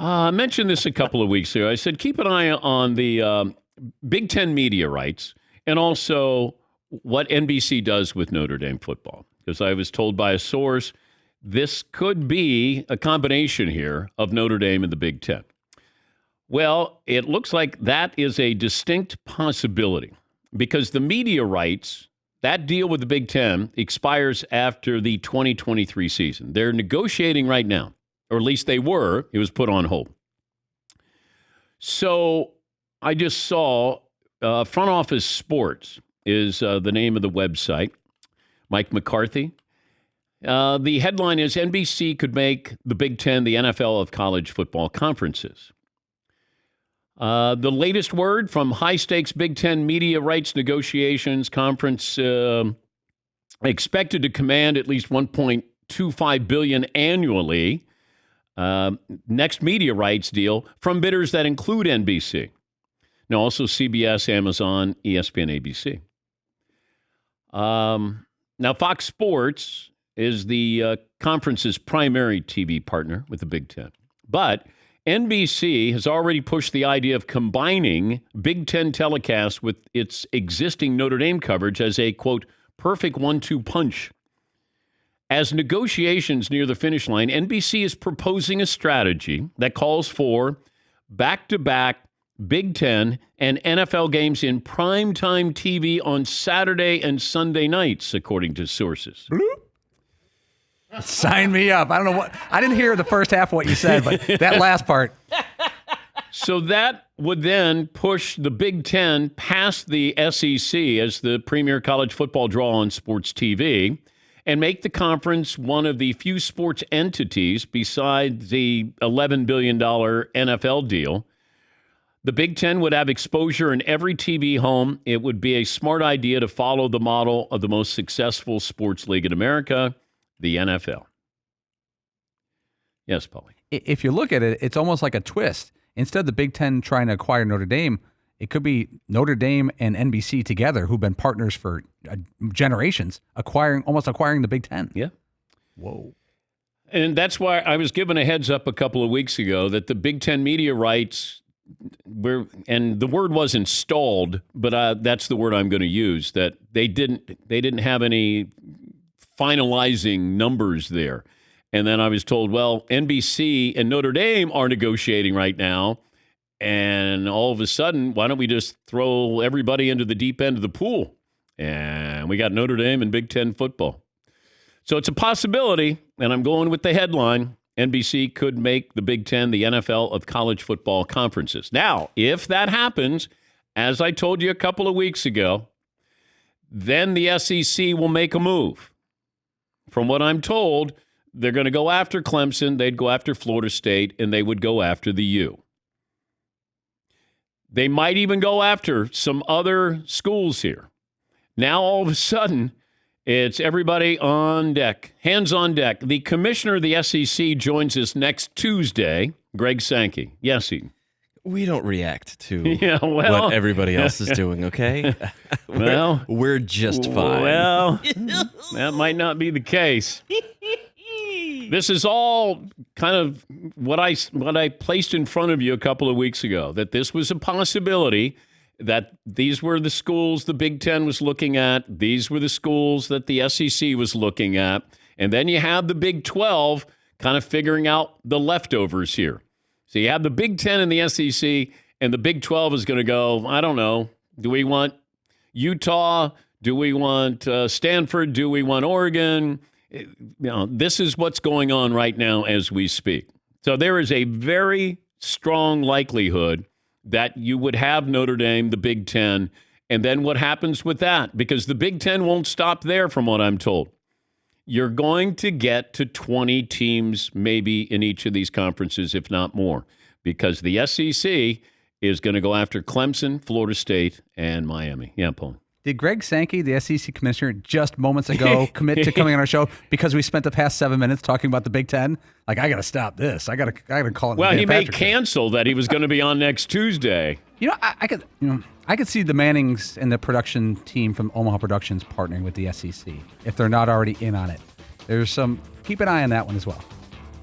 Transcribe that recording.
I mentioned this a couple of weeks ago. I said keep an eye on the Big Ten media rights and also what NBC does with Notre Dame football. Because I was told by a source this could be a combination here of Notre Dame and the Big Ten. Well, it looks like that is a distinct possibility because the media rights, that deal with the Big Ten expires after the 2023 season. They're negotiating right now, or at least they were. It was put on hold. So I just saw Front Office Sports is the name of the website. Mike McCarthy. The headline is NBC could make the Big Ten the NFL of college football conferences. The latest word from high-stakes Big Ten media rights negotiations conference expected to command at least $1.25 billion annually. Next media rights deal from bidders that include NBC. Now, also CBS, Amazon, ESPN, ABC. Now, Fox Sports is the conference's primary TV partner with the Big Ten. But NBC has already pushed the idea of combining Big Ten telecasts with its existing Notre Dame coverage as a, quote, perfect 1-2 punch. As negotiations near the finish line, NBC is proposing a strategy that calls for back-to-back Big Ten and NFL games in primetime TV on Saturday and Sunday nights, according to sources. Sign me up. I don't know I didn't hear the first half of what you said, but that last part. So that would then push the Big Ten past the SEC as the premier college football draw on sports TV and make the conference one of the few sports entities besides the $11 billion NFL deal. The Big Ten would have exposure in every TV home. It would be a smart idea to follow the model of the most successful sports league in America, the NFL. Yes, Paulie. If you look at it, it's almost like a twist. Instead of the Big Ten trying to acquire Notre Dame, it could be Notre Dame and NBC together, who've been partners for generations, acquiring the Big Ten. Yeah. Whoa. And that's why I was given a heads up a couple of weeks ago that the Big Ten media rights and the word wasn't stalled, but that's the word I'm going to use, that they didn't have any finalizing numbers there. And then I was told, well, NBC and Notre Dame are negotiating right now. And all of a sudden, why don't we just throw everybody into the deep end of the pool? And we got Notre Dame and Big Ten football. So it's a possibility, and I'm going with the headline. NBC could make the Big Ten the NFL of college football conferences. Now, if that happens, as I told you a couple of weeks ago, then the SEC will make a move. From what I'm told, they're going to go after Clemson, they'd go after Florida State, and they would go after the U. They might even go after some other schools here. Now, all of a sudden, it's everybody on deck, hands on deck. The commissioner of the SEC joins us next Tuesday, Greg Sankey. Yes, he. We don't react to what everybody else is doing, okay? we're just fine. Well, that might not be the case. This is all kind of what I placed in front of you a couple of weeks ago, that this was a possibility, that these were the schools the Big Ten was looking at. These were the schools that the SEC was looking at. And then you have the Big 12 kind of figuring out the leftovers here. So you have the Big Ten and the SEC, and the Big 12 is going to go, I don't know, do we want Utah? Do we want Stanford? Do we want Oregon? This is what's going on right now as we speak. So there is a very strong likelihood that you would have Notre Dame, the Big Ten, and then what happens with that? Because the Big Ten won't stop there, from what I'm told. You're going to get to 20 teams maybe in each of these conferences, if not more, because the SEC is going to go after Clemson, Florida State, and Miami. Yeah, Paul. Did Greg Sankey, the SEC commissioner, just moments ago commit to coming on our show because we spent the past 7 minutes talking about the Big Ten? Like, I got to stop this. I got to call it. Well, he may cancel that he was going to be on next Tuesday. I could see the Mannings and the production team from Omaha Productions partnering with the SEC if they're not already in on it. Keep an eye on that one as well.